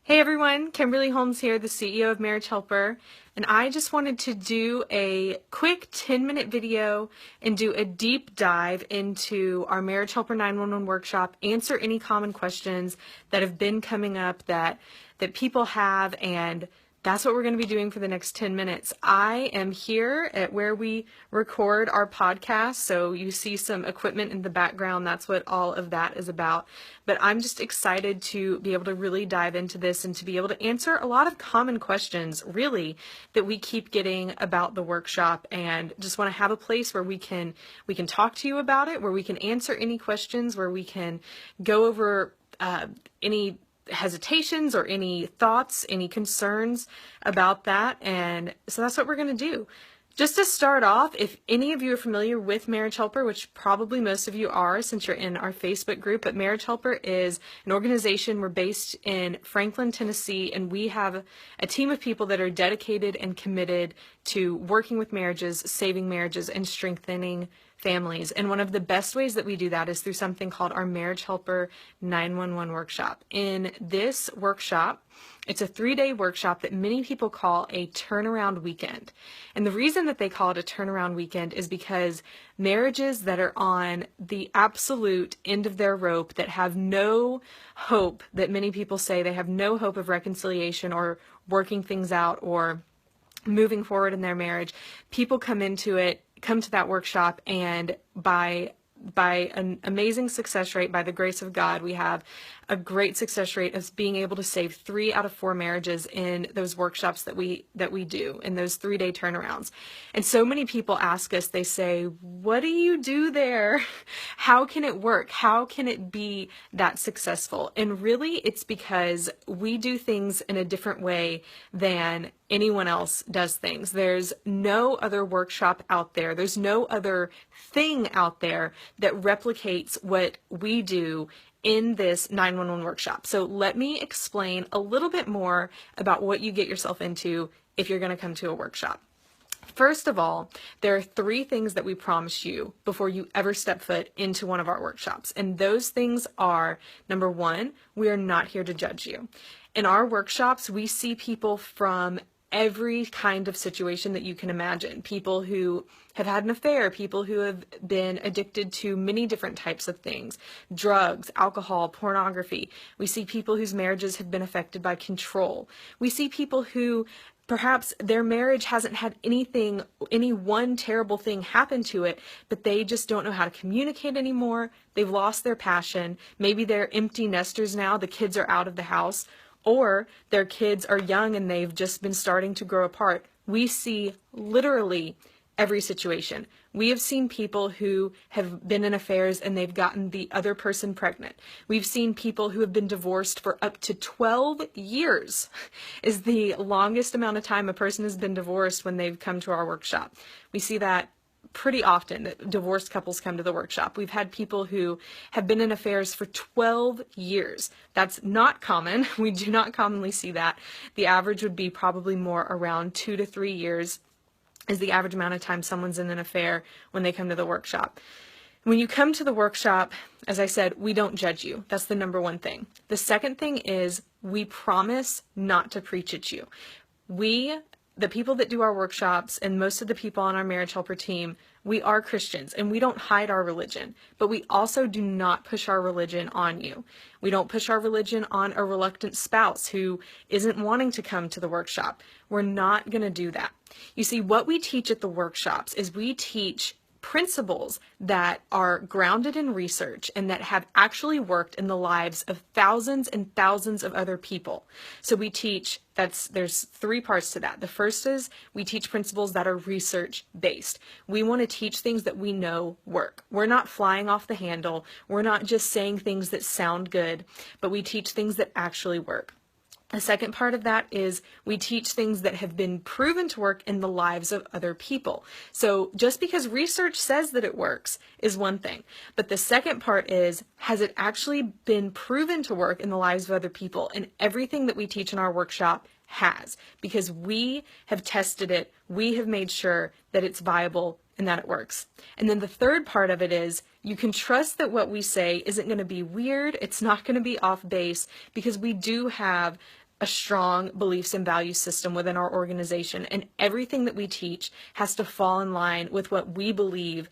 Hey everyone, Kimberly Holmes here, the CEO of Marriage Helper, and I just wanted to do a quick 10-minute video and do a deep dive into our Marriage Helper 911 workshop, answer any common questions that have been coming up that people have, and that's what we're going to be doing for the next 10 minutes. I am here at where we record our podcast, so you see some equipment in the background. That's what all of that is about. But I'm just excited to be able to really dive into this and to be able to answer a lot of common questions, really, that we keep getting about the workshop, and just want to have a place where we can talk to you about it, where we can answer any questions, where we can go over any hesitations or any thoughts, any concerns about that. And so that's what we're going to do. Just to start off, if any of you are familiar with Marriage Helper, which probably most of you are since you're in our Facebook group, but Marriage Helper is an organization. We're based in Franklin, Tennessee, and we have a team of people that are dedicated and committed to working with marriages, saving marriages, and strengthening families. And one of the best ways that we do that is through something called our Marriage Helper 911 workshop. In this workshop, it's a 3-day workshop that many people call a turnaround weekend. And the reason that they call it a turnaround weekend is because marriages that are on the absolute end of their rope, that have no hope, that many people say they have no hope of reconciliation or working things out or moving forward in their marriage, people come to that workshop, and by an amazing success rate, by the grace of God, we have a great success rate of being able to save 3 out of 4 marriages in those workshops that we do in those 3-day turnarounds. And so many people ask us, they say, what do you do there? How can it work? How can it be that successful? And really, it's because we do things in a different way than anyone else does things. There's no other workshop out there. There's no other thing out there that replicates what we do in this 911 workshop. So let me explain a little bit more about what you get yourself into if you're going to come to a workshop. First of all, there are 3 things that we promise you before you ever step foot into one of our workshops. And those things are, number 1, we are not here to judge you. In our workshops, we see people from every kind of situation that you can imagine. People who have had an affair, people who have been addicted to many different types of things, drugs, alcohol, pornography. We see people whose marriages have been affected by control. We see people who perhaps their marriage hasn't had any one terrible thing happen to it, but they just don't know how to communicate anymore. They've lost their passion. Maybe they're empty nesters now. The kids are out of the house. Or their kids are young and they've just been starting to grow apart. We see literally every situation. We have seen people who have been in affairs and they've gotten the other person pregnant. We've seen people who have been divorced for up to 12 years is the longest amount of time a person has been divorced when they've come to our workshop. We see that pretty often, that divorced couples come to the workshop. We've had people who have been in affairs for 12 years. That's not common. We do not commonly see that. The average would be probably more around 2 to 3 years is the average amount of time someone's in an affair when they come to the workshop. When you come to the workshop, as I said, we don't judge you. That's the number 1 thing. The second thing is we promise not to preach at you. The people that do our workshops and most of the people on our Marriage Helper team, we are Christians and we don't hide our religion, but we also do not push our religion on you. We don't push our religion on a reluctant spouse who isn't wanting to come to the workshop. We're not going to do that. You see, what we teach at the workshops is we teach principles that are grounded in research and that have actually worked in the lives of thousands and thousands of other people. So we teach, there's 3 parts to that. The first is we teach principles that are research based. We want to teach things that we know work. We're not flying off the handle. We're not just saying things that sound good, but we teach things that actually work. The second part of that is we teach things that have been proven to work in the lives of other people. So just because research says that it works is one thing. But the second part is, has it actually been proven to work in the lives of other people? And everything that we teach in our workshop has, because we have tested it. We have made sure that it's viable and that it works. And then the third part of it is you can trust that what we say isn't going to be weird. It's not going to be off base, because we do have a strong beliefs and value system within our organization, and everything that we teach has to fall in line with what we believe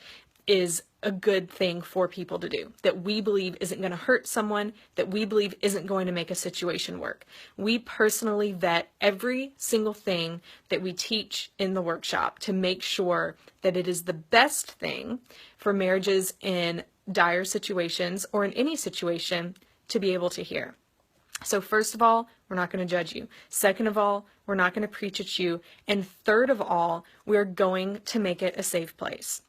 is a good thing for people to do, that we believe isn't going to hurt someone, that we believe isn't going to make a situation work. We personally vet every single thing that we teach in the workshop to make sure that it is the best thing for marriages in dire situations or in any situation to be able to hear. So first of all, we're not going to judge you. Second of all, we're not going to preach at you. And third of all, we're going to make it a safe place.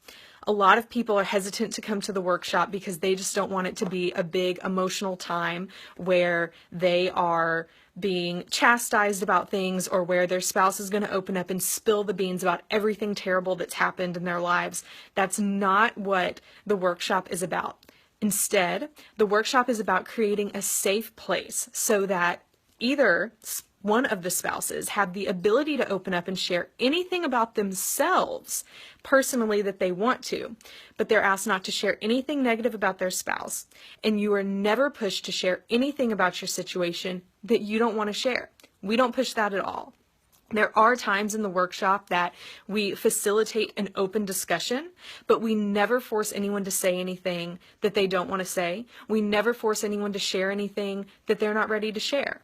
A lot of people are hesitant to come to the workshop because they just don't want it to be a big emotional time where they are being chastised about things, or where their spouse is going to open up and spill the beans about everything terrible that's happened in their lives. That's not what the workshop is about. Instead, the workshop is about creating a safe place so that either one of the spouses have the ability to open up and share anything about themselves personally that they want to, but they're asked not to share anything negative about their spouse. And you are never pushed to share anything about your situation that you don't want to share. We don't push that at all. There are times in the workshop that we facilitate an open discussion, but we never force anyone to say anything that they don't want to say. We never force anyone to share anything that they're not ready to share.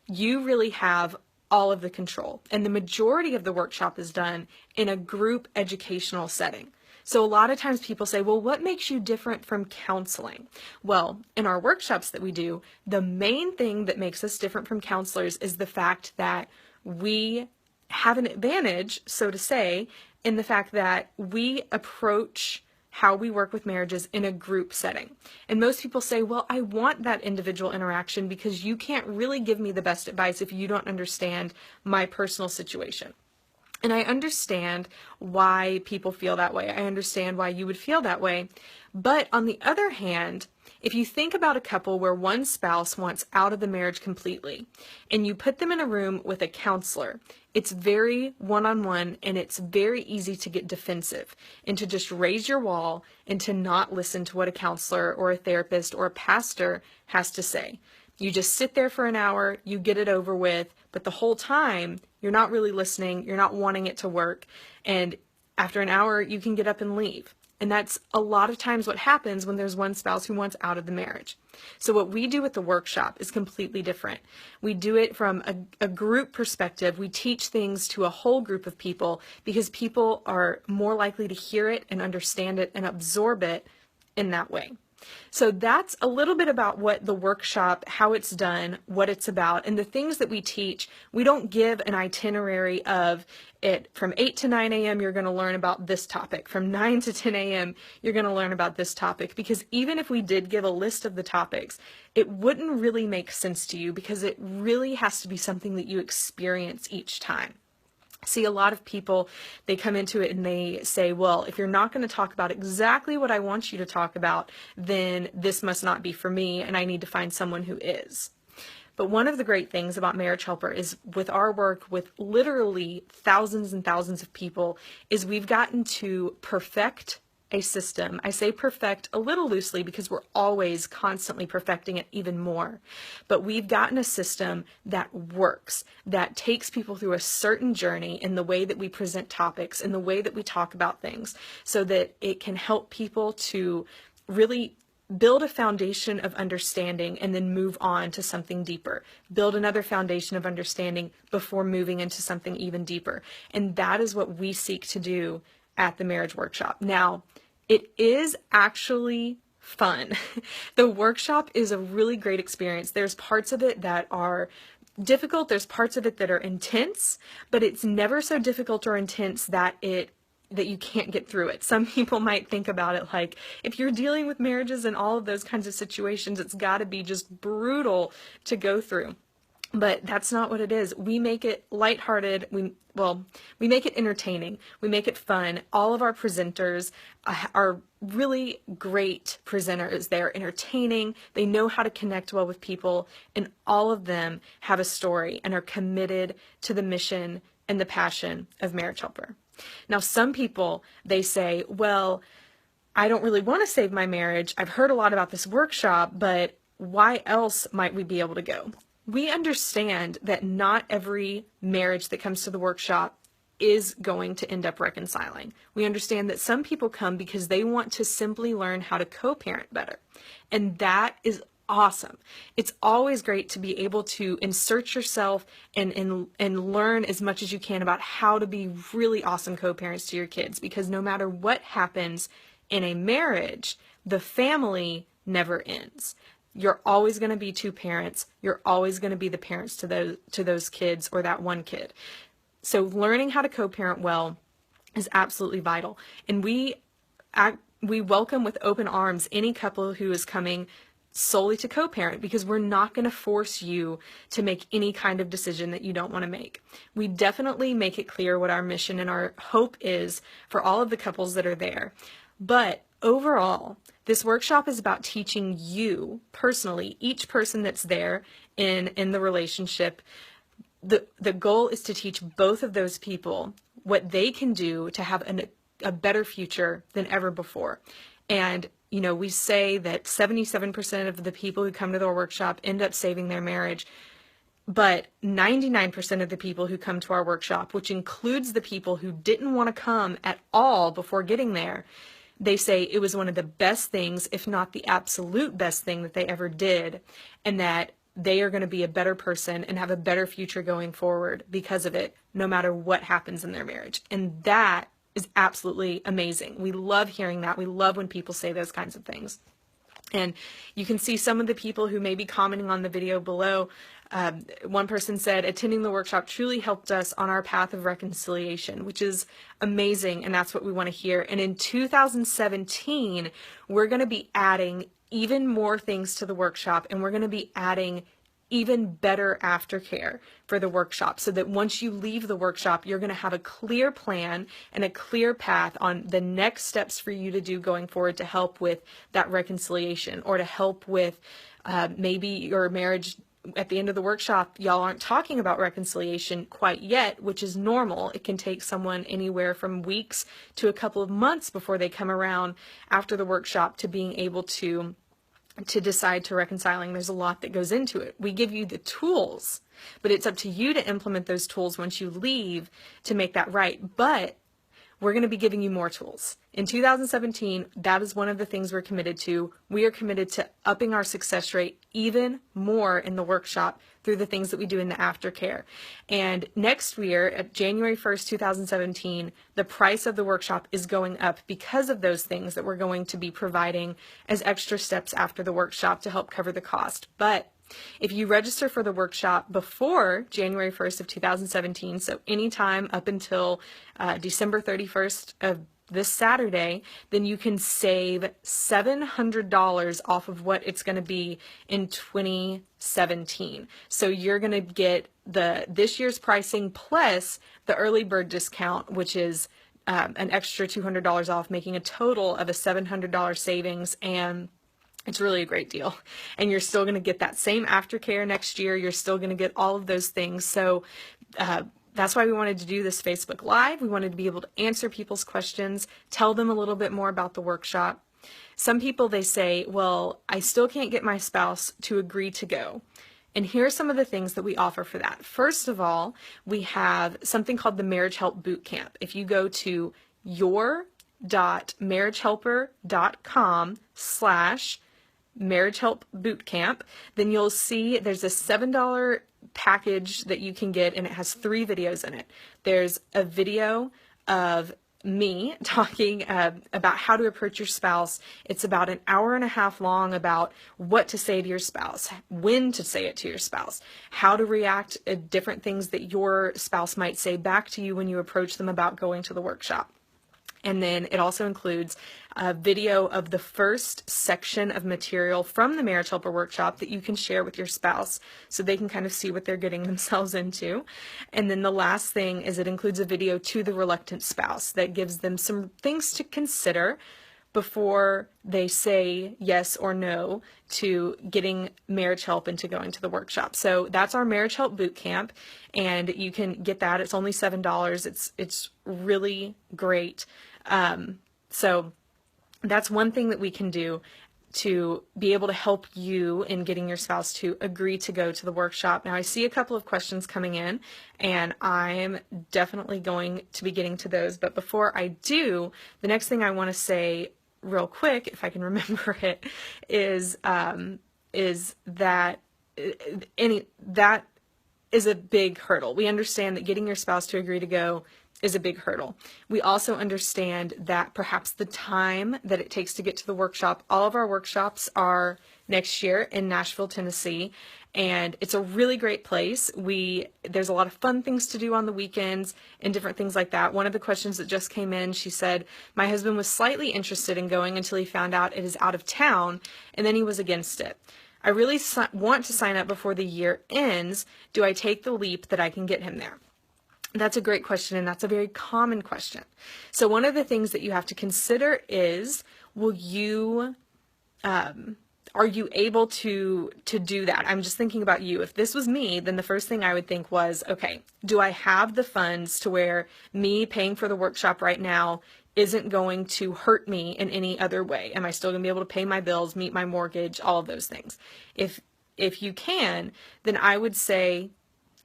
You really have all of the control, and the majority of the workshop is done in a group educational setting. So a lot of times people say, well, what makes you different from counseling? Well, in our workshops that we do, the main thing that makes us different from counselors is the fact that we have an advantage, so to say, in the fact that we approach how we work with marriages in a group setting. And most people say, well, I want that individual interaction because you can't really give me the best advice if you don't understand my personal situation. And I understand why people feel that way. I understand why you would feel that way. But on the other hand, if you think about a couple where one spouse wants out of the marriage completely, and you put them in a room with a counselor, it's very one-on-one, and it's very easy to get defensive and to just raise your wall and to not listen to what a counselor or a therapist or a pastor has to say. You just sit there for an hour, you get it over with, but the whole time you're not really listening, you're not wanting it to work, and after an hour you can get up and leave. And that's a lot of times what happens when there's one spouse who wants out of the marriage. So what we do at the workshop is completely different. We do it from a group perspective. We teach things to a whole group of people because people are more likely to hear it and understand it and absorb it in that way. So that's a little bit about what the workshop, how it's done, what it's about, and the things that we teach. We don't give an itinerary of it from 8 to 9 a.m. you're going to learn about this topic. From 9 to 10 a.m. you're going to learn about this topic, because even if we did give a list of the topics, it wouldn't really make sense to you because it really has to be something that you experience each time. See, a lot of people, they come into it and they say, well, if you're not going to talk about exactly what I want you to talk about, then this must not be for me and I need to find someone who is. But one of the great things about Marriage Helper is with our work with literally thousands and thousands of people is we've gotten to perfect a system. I say perfect a little loosely because we're always constantly perfecting it even more. But we've gotten a system that works, that takes people through a certain journey in the way that we present topics, in the way that we talk about things, so that it can help people to really build a foundation of understanding and then move on to something deeper. Build another foundation of understanding before moving into something even deeper. And that is what we seek to do at the Marriage Workshop. Now, it is actually fun. The workshop is a really great experience. There's parts of it that are difficult. There's parts of it that are intense, but it's never so difficult or intense that you can't get through it. Some people might think about it like, if you're dealing with marriages and all of those kinds of situations, it's got to be just brutal to go through. But that's not what it is. We make it lighthearted. We make it entertaining. We make it fun. All of our presenters are really great presenters. They're entertaining. They know how to connect well with people, and all of them have a story and are committed to the mission and the passion of Marriage Helper. Now, some people, they say, well, I don't really want to save my marriage. I've heard a lot about this workshop, but why else might we be able to go? We understand that not every marriage that comes to the workshop is going to end up reconciling. We understand that some people come because they want to simply learn how to co-parent better. And that is awesome. It's always great to be able to insert yourself and learn as much as you can about how to be really awesome co-parents to your kids, because no matter what happens in a marriage, the family never ends. You're always going to be two parents. You're always going to be the parents to those kids or that one kid. So learning how to co-parent well is absolutely vital. And we welcome with open arms any couple who is coming solely to co-parent, because we're not going to force you to make any kind of decision that you don't want to make. We definitely make it clear what our mission and our hope is for all of the couples that are there. But overall, this workshop is about teaching you personally, each person that's there in the relationship. The goal is to teach both of those people what they can do to have a better future than ever before. And, you know, we say that 77% of the people who come to the workshop end up saving their marriage, but 99% of the people who come to our workshop, which includes the people who didn't want to come at all before getting there, they say it was one of the best things, if not the absolute best thing that they ever did, and that they are going to be a better person and have a better future going forward because of it, no matter what happens in their marriage. And that is absolutely amazing. We love hearing that. We love when people say those kinds of things. And you can see some of the people who may be commenting on the video below. One person said, attending the workshop truly helped us on our path of reconciliation, which is amazing. And that's what we want to hear. And in 2017, we're going to be adding even more things to the workshop, and we're going to be adding even better aftercare for the workshop, so that once you leave the workshop, you're going to have a clear plan and a clear path on the next steps for you to do going forward to help with that reconciliation, or to help with maybe your marriage. At the end of the workshop, y'all aren't talking about reconciliation quite yet, which is normal. It can take someone anywhere from weeks to a couple of months before they come around after the workshop to being able to decide to reconciling. There's a lot that goes into it. We give you the tools, but it's up to you to implement those tools once you leave to make that right. But we're going to be giving you more tools. In 2017, that is one of the things we're committed to. We are committed to upping our success rate even more in the workshop through the things that we do in the aftercare. And next year, at January 1st, 2017, the price of the workshop is going up because of those things that we're going to be providing as extra steps after the workshop to help cover the cost. But if you register for the workshop before January 1st of 2017, so anytime up until December 31st of this Saturday, then you can save $700 off of what it's going to be in 2017. So you're going to get this year's pricing plus the early bird discount, which is an extra $200 off, making a total of a $700 savings. And it's really a great deal. And you're still going to get that same aftercare next year. You're still going to get all of those things. So that's why we wanted to do this Facebook Live. We wanted to be able to answer people's questions, tell them a little bit more about the workshop. Some people, they say, well, I still can't get my spouse to agree to go. And here are some of the things that we offer for that. First of all, we have something called the Marriage Help Bootcamp. If you go to your.marriagehelper.com/Marriage Help Bootcamp, then you'll see there's a $7 package that you can get, and it has 3 videos in it. There's a video of me talking about how to approach your spouse. It's about an hour and a half long about what to say to your spouse, when to say it to your spouse, how to react to different things that your spouse might say back to you when you approach them about going to the workshop. And then it also includes a video of the first section of material from the Marriage Helper Workshop that you can share with your spouse so they can kind of see what they're getting themselves into. And then the last thing is it includes a video to the reluctant spouse that gives them some things to consider before they say yes or no to getting marriage help and to going to the workshop. So that's our Marriage Help Bootcamp, and you can get that. It's only $7. It's really great. So that's one thing that we can do to be able to help you in getting your spouse to agree to go to the workshop. Now, I see a couple of questions coming in, and I'm definitely going to be getting to those. But before I do, the next thing I want to say real quick, if I can remember it, is that that is a big hurdle. We understand that getting your spouse to agree to go is a big hurdle. We also understand that perhaps the time that it takes to get to the workshop, all of our workshops are next year in Nashville, Tennessee, and it's a really great place. There's a lot of fun things to do on the weekends and different things like that. One of the questions that just came in, she said, my husband was slightly interested in going until he found out it is out of town, and then he was against it. I really want to sign up before the year ends. Do I take the leap that I can get him there? That's a great question, and that's a very common question. So one of the things that you have to consider is, are you able to do that? I'm just thinking about you. If this was me, then the first thing I would think was, okay, do I have the funds to where me paying for the workshop right now isn't going to hurt me in any other way? Am I still going to be able to pay my bills, meet my mortgage, all of those things? If you can, then I would say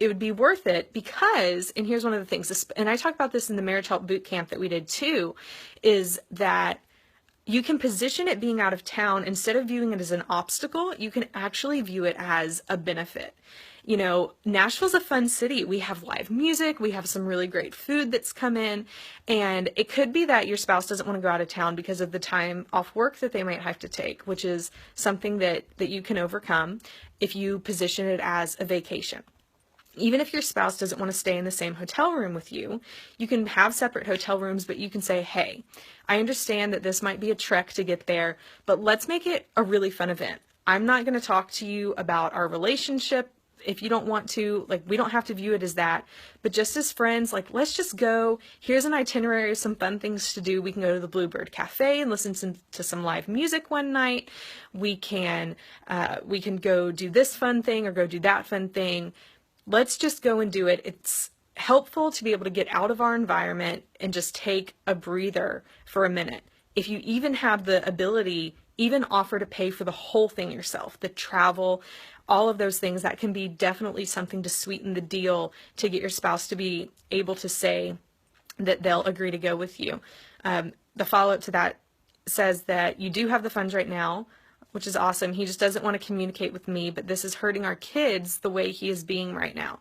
it would be worth it because, and here's one of the things, and I talk about this in the Marriage Help Bootcamp that we did too, is that you can position it being out of town, instead of viewing it as an obstacle, you can actually view it as a benefit. You know, Nashville's a fun city. We have live music. We have some really great food that's come in. And it could be that your spouse doesn't want to go out of town because of the time off work that they might have to take, which is something that you can overcome if you position it as a vacation. Even if your spouse doesn't want to stay in the same hotel room with you, you can have separate hotel rooms, but you can say, hey, I understand that this might be a trek to get there, but let's make it a really fun event. I'm not going to talk to you about our relationship. If you don't want to, like, we don't have to view it as that, but just as friends, like, let's just go. Here's an itinerary of some fun things to do. We can go to the Bluebird Cafe and listen to some live music one night. We can go do this fun thing or go do that fun thing. Let's just go and do it. It's helpful to be able to get out of our environment and just take a breather for a minute. If you even have the ability, even offer to pay for the whole thing yourself, the travel, all of those things, that can be definitely something to sweeten the deal to get your spouse to be able to say that they'll agree to go with you. The follow-up to that says that you do have the funds right now, which is awesome. He just doesn't want to communicate with me, but this is hurting our kids the way he is being right now,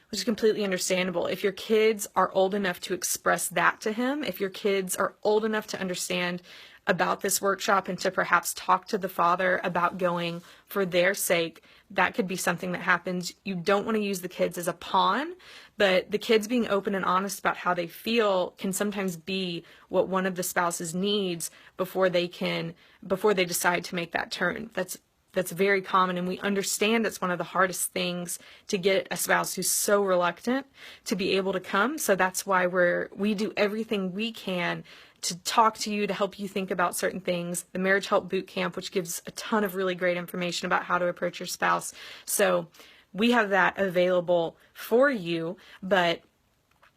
which is completely understandable. If your kids are old enough to express that to him, if your kids are old enough to understand about this workshop and to perhaps talk to the father about going for their sake, that could be something that happens. You don't want to use the kids as a pawn, but the kids being open and honest about how they feel can sometimes be what one of the spouses needs before they decide to make that turn. That's very common, and we understand it's one of the hardest things to get a spouse who's so reluctant to be able to come. So that's why we do everything we can to talk to you, to help you think about certain things. The Marriage Help Bootcamp, which gives a ton of really great information about how to approach your spouse. So we have that available for you, but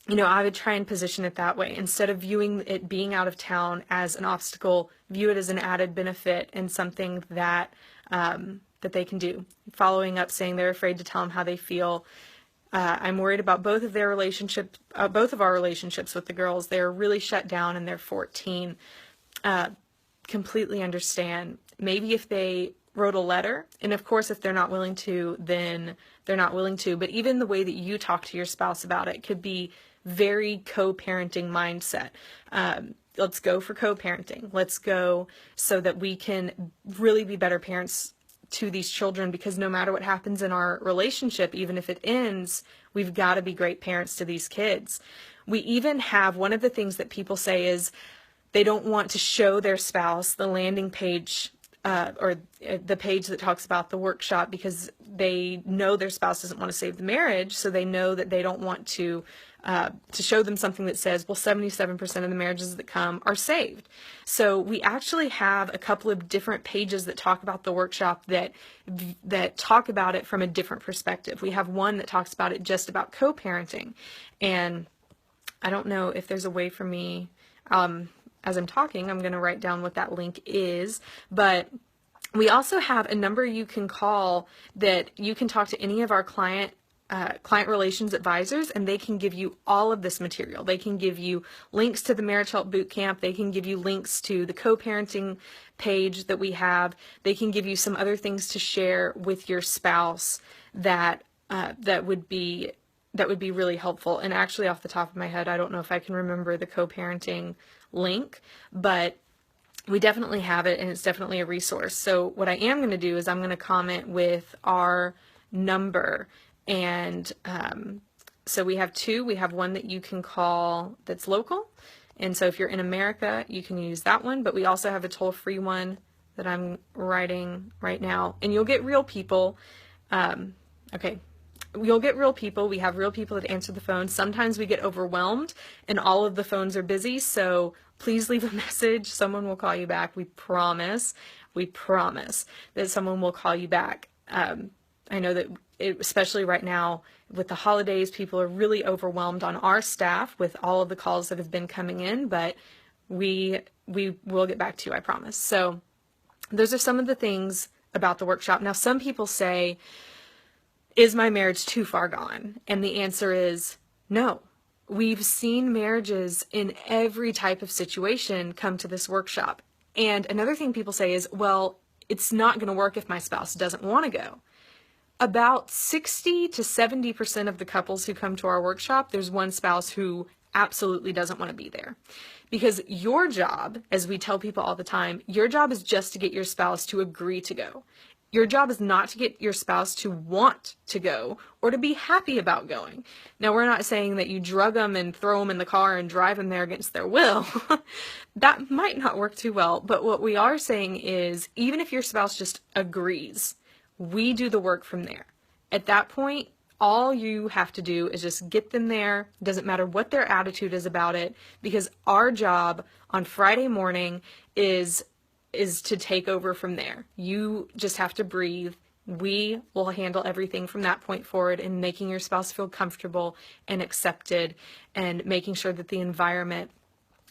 I would try and position it that way. Instead of viewing it being out of town as an obstacle, view it as an added benefit and something that they can do. Following up, saying they're afraid to tell them how they feel. I'm worried about both of our relationships with the girls. They're really shut down and they're 14. Completely understand. Maybe if they wrote a letter, and of course if they're not willing to, then they're not willing to, but even the way that you talk to your spouse about it could be very co-parenting mindset. Let's go for co-parenting. Let's go so that we can really be better parents to these children, because no matter what happens in our relationship, even if it ends, we've got to be great parents to these kids. We even have, one of the things that people say is they don't want to show their spouse the landing page or the page that talks about the workshop, because they know their spouse doesn't want to save the marriage, so they know that they don't want to show them something that says, well, 77% of the marriages that come are saved. So we actually have a couple of different pages that talk about the workshop that talk about it from a different perspective. We have one that talks about it just about co-parenting, and I don't know if there's a way for me, as I'm talking, I'm going to write down what that link is, but We also have a number you can call that you can talk to any of our client relations advisors, and they can give you all of this material. They can give you links to the Marriage Help Bootcamp. They can give you links to the co-parenting page that we have. They can give you some other things to share with your spouse that would be really helpful. And actually, off the top of my head, I don't know if I can remember the co-parenting link, but we definitely have it, and it's definitely a resource. So what I am going to do is I'm going to comment with our number. And so we have two. We have one that you can call that's local. And so if you're in America, you can use that one. But we also have a toll-free one that I'm writing right now. And you'll get real people. Okay. You'll get real people. We have real people that answer the phone. Sometimes we get overwhelmed and all of the phones are busy. So please leave a message. Someone will call you back. We promise that someone will call you back. I know that especially right now with the holidays, people are really overwhelmed on our staff with all of the calls that have been coming in, but we will get back to you, I promise. So those are some of the things about the workshop. Now, some people say, is my marriage too far gone? And the answer is no. We've seen marriages in every type of situation come to this workshop. And another thing people say is, well, it's not going to work if my spouse doesn't want to go. About 60 to 70% of the couples who come to our workshop, there's one spouse who absolutely doesn't want to be there. Because your job, as we tell people all the time, your job is just to get your spouse to agree to go. Your job is not to get your spouse to want to go or to be happy about going. Now, we're not saying that you drug them and throw them in the car and drive them there against their will. That might not work too well. But what we are saying is, even if your spouse just agrees, we do the work from there. At that point, all you have to do is just get them there. It doesn't matter what their attitude is about it, because our job on Friday morning is to take over from there. You just have to breathe. We will handle everything from that point forward in making your spouse feel comfortable and accepted and making sure that the environment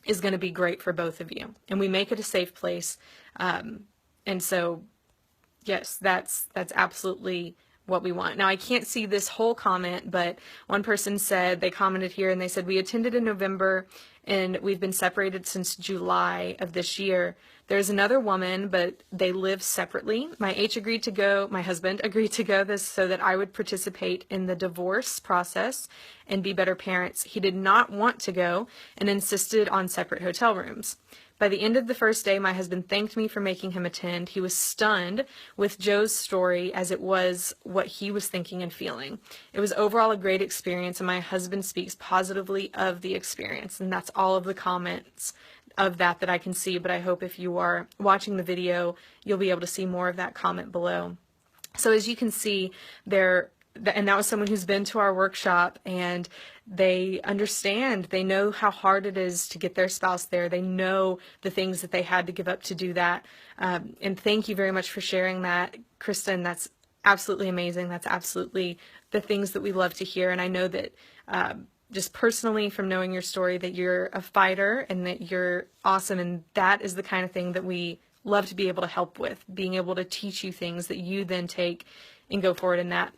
is going to be great for both of you. And we make it a safe place. And so, yes, that's absolutely what we want. Now, I can't see this whole comment, but one person said, they commented here and they said, we attended in November and we've been separated since July of this year. There's another woman, but they live separately. My husband agreed to go this so that I would participate in the divorce process and be better parents. He did not want to go and insisted on separate hotel rooms. By the end of the first day, my husband thanked me for making him attend. He was stunned with Joe's story as it was what he was thinking and feeling. It was overall a great experience, and my husband speaks positively of the experience. And that's all of the comments of that I can see, but I hope if you are watching the video, you'll be able to see more of that comment below. So as you can see there, and that was someone who's been to our workshop, and they understand, they know how hard it is to get their spouse there. They know the things that they had to give up to do that. And thank you very much for sharing that, Kristen. That's absolutely amazing. That's absolutely the things that we love to hear. And I know that just personally from knowing your story that you're a fighter and that you're awesome. And that is the kind of thing that we love to be able to help with, being able to teach you things that you then take and go forward in that.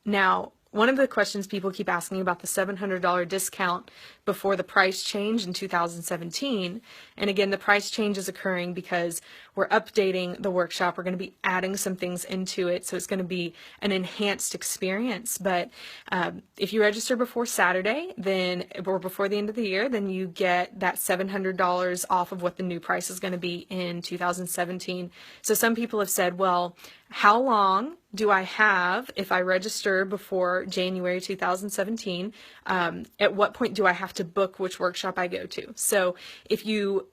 Now, one of the questions people keep asking about the $700 discount before the price change in 2017. And again, the price change is occurring because we're updating the workshop. We're going to be adding some things into it. So it's going to be an enhanced experience. But if you register before Saturday, or before the end of the year, then you get that $700 off of what the new price is going to be in 2017. So some people have said, well, how long do I have if I register before January 2017? At what point do I have to book which workshop I go to? So if you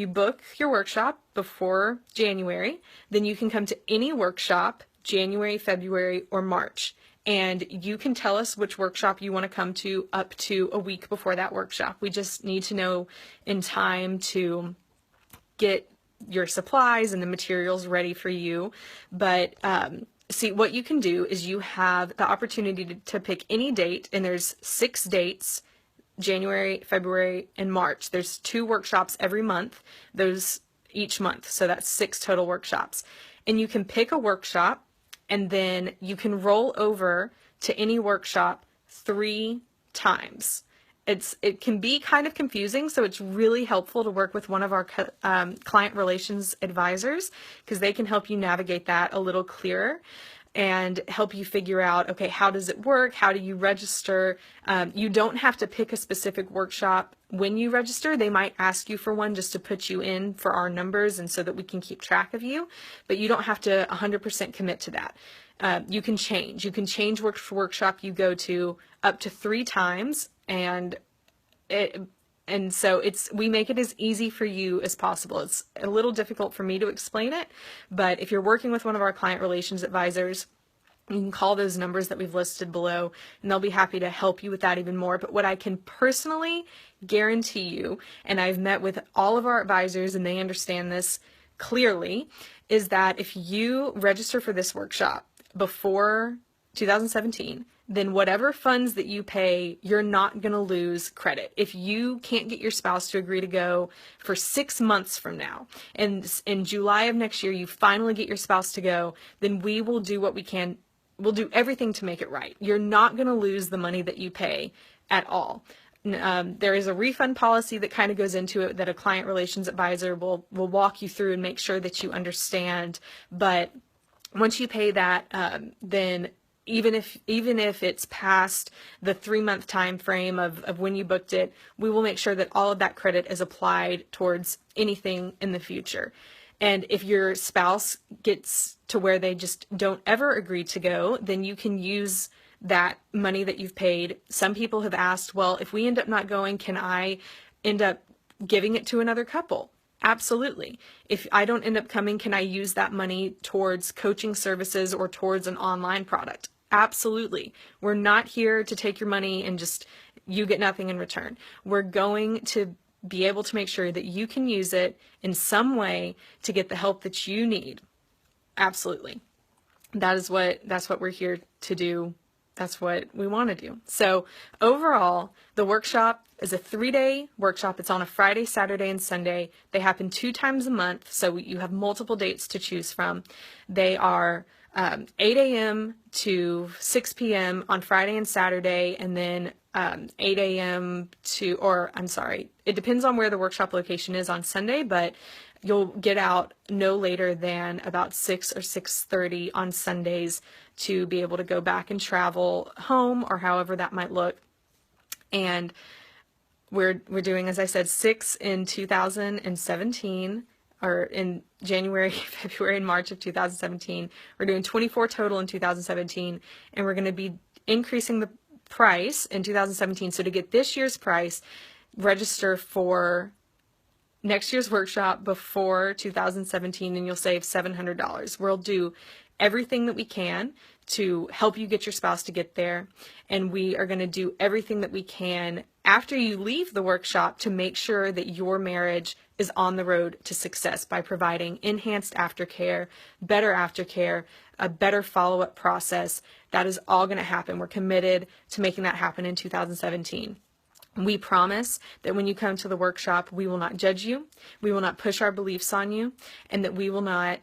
book your workshop before January, then you can come to any workshop January, February, or March. And you can tell us which workshop you want to come to up to a week before that workshop. We just need to know in time to get your supplies and the materials ready for you. But see, what you can do is you have the opportunity to pick any date, and there's 6 dates: January, February, and March. There's 2 workshops every month. each month. So that's 6 total workshops. And you can pick a workshop and then you can roll over to any workshop 3 times. It can be kind of confusing, so it's really helpful to work with one of our client relations advisors, because they can help you navigate that a little clearer and help you figure out, okay, how does it work? How do you register? You don't have to pick a specific workshop when you register. They might ask you for one just to put you in for our numbers and so that we can keep track of you, but you don't have to 100% commit to that. You can change. You can change workshop you go to up to 3 times, and so we make it as easy for you as possible. It's a little difficult for me to explain it, but if you're working with one of our client relations advisors, you can call those numbers that we've listed below, and they'll be happy to help you with that even more. But what I can personally guarantee you, and I've met with all of our advisors and they understand this clearly, is that if you register for this workshop before 2017, then whatever funds that you pay, you're not going to lose credit. If you can't get your spouse to agree to go for 6 months from now, and in July of next year, you finally get your spouse to go, then we will do what we can. We'll do everything to make it right. You're not going to lose the money that you pay at all. There is a refund policy that kind of goes into it that a client relations advisor will walk you through and make sure that you understand. But once you pay that, then even if it's past the 3-month time frame of when you booked it, we will make sure that all of that credit is applied towards anything in the future. And if your spouse gets to where they just don't ever agree to go, then you can use that money that you've paid. Some people have asked, well, if we end up not going, can I end up giving it to another couple? Absolutely. If I don't end up coming, can I use that money towards coaching services or towards an online product? Absolutely. We're not here to take your money and just you get nothing in return. We're going to be able to make sure that you can use it in some way to get the help that you need. Absolutely. That's what we're here to do. That's what we want to do. So overall, the workshop is a 3-day workshop. It's on a Friday, Saturday, and Sunday. They happen 2 times a month, so you have multiple dates to choose from. They are 8 a.m. to 6 p.m. on Friday and Saturday, and then 8 a.m. it depends on where the workshop location is on Sunday, but you'll get out no later than about 6 or 6:30 on Sundays to be able to go back and travel home or however that might look. And we're doing, as I said, 6 in 2017, or in January, February, and March of 2017. We're doing 24 total in 2017, and we're going to be increasing the price in 2017. So to get this year's price, register for next year's workshop before 2017, and you'll save $700. We'll do everything that we can to help you get your spouse to get there, and we are going to do everything that we can after you leave the workshop to make sure that your marriage is on the road to success by providing enhanced aftercare, better aftercare, a better follow-up process. That is all going to happen. We're committed to making that happen in 2017. We promise that when you come to the workshop, we will not judge you, we will not push our beliefs on you, and that we will not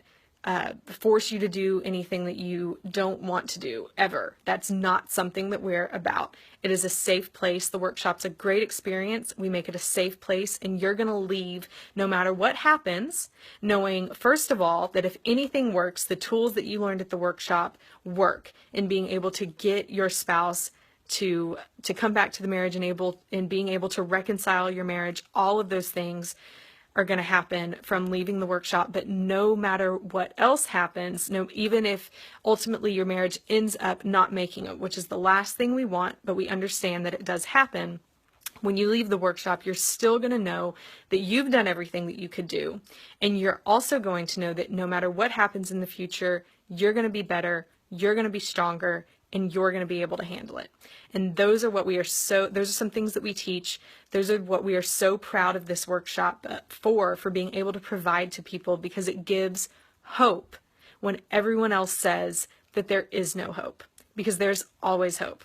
force you to do anything that you don't want to do, ever. That's not something that we're about. It is a safe place. The workshop's a great experience. We make it a safe place, and you're going to leave, no matter what happens, knowing, first of all, that if anything works, the tools that you learned at the workshop work in being able to get your spouse to come back to the marriage and being able to reconcile your marriage. All of those things are going to happen from leaving the workshop. But no matter what else happens, even if ultimately your marriage ends up not making it, which is the last thing we want, but we understand that it does happen, when you leave the workshop, you're still going to know that you've done everything that you could do. And you're also going to know that no matter what happens in the future, you're going to be better, you're going to be stronger, and you're going to be able to handle it. And those are some things that we teach. Those are what we are so proud of this workshop for being able to provide to people, because it gives hope when everyone else says that there is no hope, because there's always hope.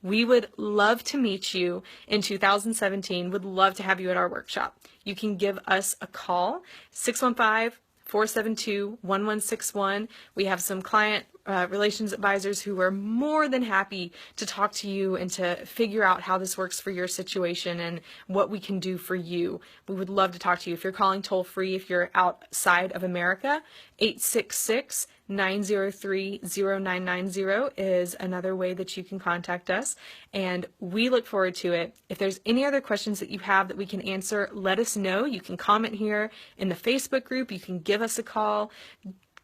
We would love to meet you in 2017. Would love to have you at our workshop. You can give us a call, 615-472-1161. We have some client relations advisors who are more than happy to talk to you and to figure out how this works for your situation and what we can do for you. We would love to talk to you. If you're calling toll free, if you're outside of America, 866-903-0990 is another way that you can contact us, and we look forward to it. If there's any other questions that you have that we can answer, let us know. You can comment here in the Facebook group. You can give us a call.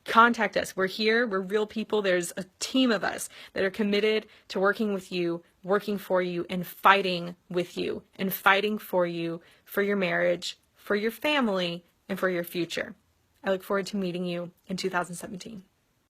Contact us. We're here. We're real people. There's a team of us that are committed to working with you, working for you, and fighting with you, and fighting for you, for your marriage, for your family, and for your future. I look forward to meeting you in 2017.